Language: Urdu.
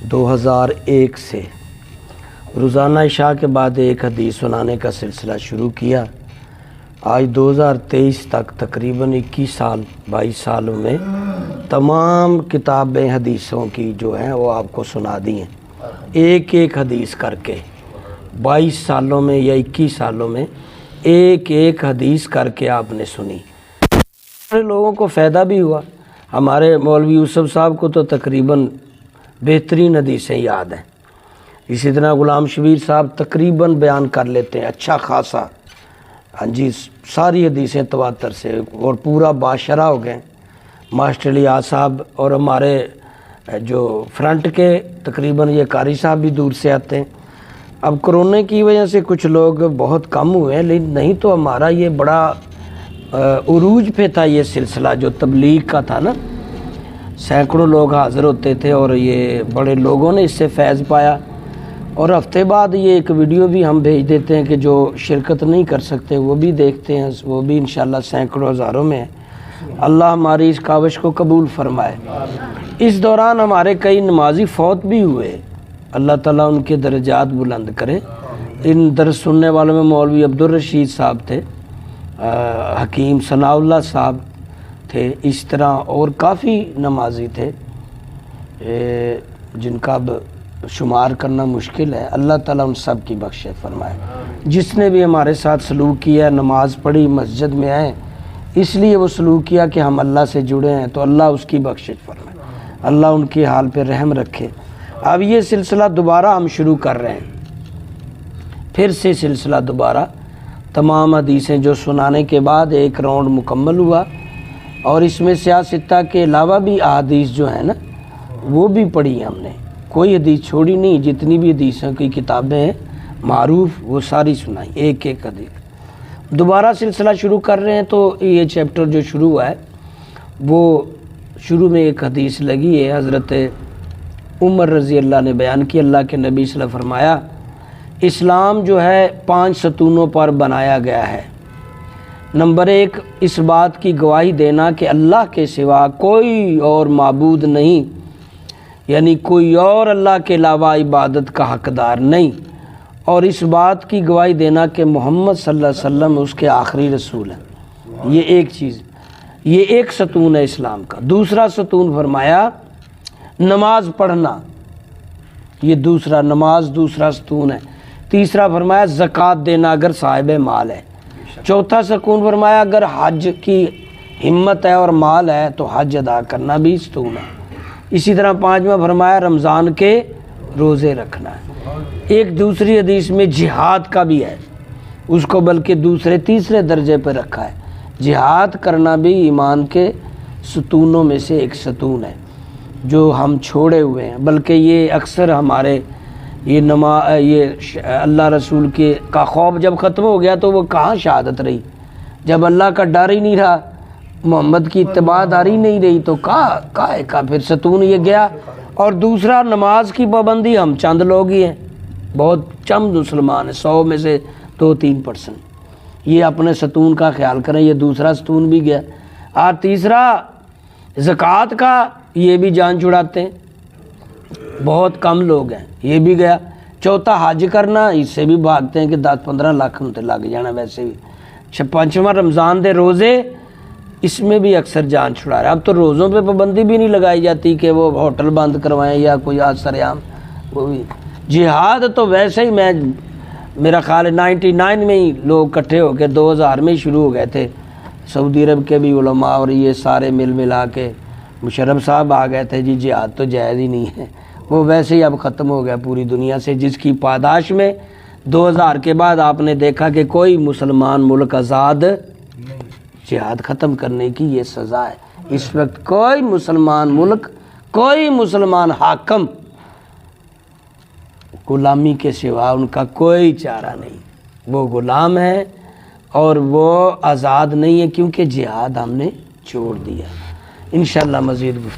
2001 سے روزانہ عشاء کے بعد ایک حدیث سنانے کا سلسلہ شروع کیا۔ آج 2023 تک تقریباً 22 سالوں میں تمام کتابیں حدیثوں کی جو ہیں وہ آپ کو سنا دی ہیں، ایک ایک حدیث کر کے 22 سالوں میں یا 21 سالوں میں ایک ایک حدیث کر کے آپ نے سنی۔ لوگوں کو فائدہ بھی ہوا۔ ہمارے مولوی یوسف صاحب کو تو تقریباً بہترین حدیثیں یاد ہیں، اسی طرح غلام شبیر صاحب تقریباً بیان کر لیتے ہیں اچھا خاصا، ہاں جی، ساری حدیثیں تواتر سے، اور پورا باشرہ ہو گئے۔ ماسٹر الیاس صاحب اور ہمارے جو فرنٹ کے تقریباً یہ قاری صاحب بھی دور سے آتے ہیں۔ اب کرونا کی وجہ سے کچھ لوگ بہت کم ہوئے ہیں، لیکن نہیں تو ہمارا یہ بڑا عروج پہ تھا یہ سلسلہ جو تبلیغ کا تھا نا، سینکڑوں لوگ حاضر ہوتے تھے اور یہ بڑے لوگوں نے اس سے فیض پایا۔ اور ہفتے بعد یہ ایک ویڈیو بھی ہم بھیج دیتے ہیں کہ جو شرکت نہیں کر سکتے وہ بھی دیکھتے ہیں، وہ بھی انشاءاللہ سینکڑوں ہزاروں میں ہے۔ اللہ ہماری اس کاوش کو قبول فرمائے۔ اس دوران ہمارے کئی نمازی فوت بھی ہوئے، اللہ تعالیٰ ان کے درجات بلند کرے۔ ان درس سننے والوں میں مولوی عبدالرشید صاحب تھے، حکیم ثناء اللہ صاحب تھے، اس طرح اور کافی نمازی تھے جن کا اب شمار کرنا مشکل ہے۔ اللہ تعالیٰ ان سب کی بخشت فرمائے۔ جس نے بھی ہمارے ساتھ سلوک کیا، نماز پڑھی، مسجد میں آئے، اس لیے وہ سلوک کیا کہ ہم اللہ سے جڑے ہیں، تو اللہ اس کی بخشت فرمائے، اللہ ان کے حال پہ رحم رکھے۔ اب یہ سلسلہ دوبارہ ہم شروع کر رہے ہیں، پھر سے سلسلہ دوبارہ تمام حدیثیں جو سنانے کے بعد ایک راؤنڈ مکمل ہوا، اور اس میں سیاستہ کے علاوہ بھی احادیث جو ہیں نا وہ بھی پڑھی ہم نے، کوئی حدیث چھوڑی نہیں، جتنی بھی حدیثوں کی کتابیں ہیں معروف وہ ساری سنائی، ایک ایک حدیث۔ دوبارہ سلسلہ شروع کر رہے ہیں تو یہ چیپٹر جو شروع ہوا ہے وہ شروع میں ایک حدیث لگی ہے، حضرت عمر رضی اللہ نے بیان کی۔ اللہ کے نبی صلی اللہ علیہ وسلم فرمایا، اسلام جو ہے 5 ستونوں پر بنایا گیا ہے۔ نمبر 1، اس بات کی گواہی دینا کہ اللہ کے سوا کوئی اور معبود نہیں، یعنی کوئی اور اللہ کے علاوہ عبادت کا حقدار نہیں، اور اس بات کی گواہی دینا کہ محمد صلی اللہ علیہ وسلم اس کے آخری رسول ہیں۔ یہ ایک چیز، یہ ایک ستون ہے اسلام کا۔ دوسرا ستون فرمایا نماز پڑھنا، یہ دوسرا، نماز دوسرا ستون ہے۔ تیسرا فرمایا زکوٰۃ دینا اگر صاحب مال ہے۔ چوتھا سکون فرمایا اگر حج کی ہمت ہے اور مال ہے تو حج ادا کرنا بھی ستون ہے۔ اسی طرح 5واں فرمایا رمضان کے روزے رکھنا ہے۔ ایک دوسری حدیث میں جہاد کا بھی ہے، اس کو بلکہ دوسرے تیسرے درجے پہ رکھا ہے۔ جہاد کرنا بھی ایمان کے ستونوں میں سے ایک ستون ہے جو ہم چھوڑے ہوئے ہیں، بلکہ یہ اکثر ہمارے یہ اللہ رسول کا خوف جب ختم ہو گیا تو وہ کہاں شہادت رہی؟ جب اللہ کا ڈر ہی نہیں رہا، محمد کی اتباع داری نہیں رہی، تو کہاں پھر ستون یہ گیا۔ اور دوسرا نماز کی پابندی، ہم چند لوگ ہی ہیں، بہت چند مسلمان ہیں، 100 میں سے 2-3%۔ یہ اپنے ستون کا خیال کریں، یہ دوسرا ستون بھی گیا۔ اور تیسرا زکوٰۃ کا، یہ بھی جان چھڑاتے ہیں، بہت کم لوگ ہیں، یہ بھی گیا۔ چوتھا حج کرنا، اس سے بھی بھاگتے ہیں کہ 10-15 لاکھ لگ جانا ویسے بھی۔ 5واں رمضان دے روزے، اس میں بھی اکثر جان چھڑا رہا ہے۔ اب تو روزوں پہ پابندی بھی نہیں لگائی جاتی کہ وہ ہوٹل بند کروائیں یا کوئی سریعام، وہ بھی۔ جہاد تو ویسے ہی میرا خیال ہے 99 میں ہی لوگ اکٹھے ہو کے 2000 میں ہی شروع ہو گئے تھے، سعودی عرب کے بھی علماء اور یہ سارے ملا کے مشرف صاحب آ گئے تھے، جی جہاد تو جائز ہی نہیں ہے، وہ ویسے ہی اب ختم ہو گیا پوری دنیا سے، جس کی پاداش میں 2000 کے بعد آپ نے دیکھا کہ کوئی مسلمان ملک آزاد، جہاد ختم کرنے کی یہ سزا ہے۔ اس وقت کوئی مسلمان ملک، کوئی مسلمان حاکم غلامی کے سوا ان کا کوئی چارہ نہیں، وہ غلام ہے اور وہ آزاد نہیں ہے، کیونکہ جہاد ہم نے چھوڑ دیا۔ انشاءاللہ مزید گفتگو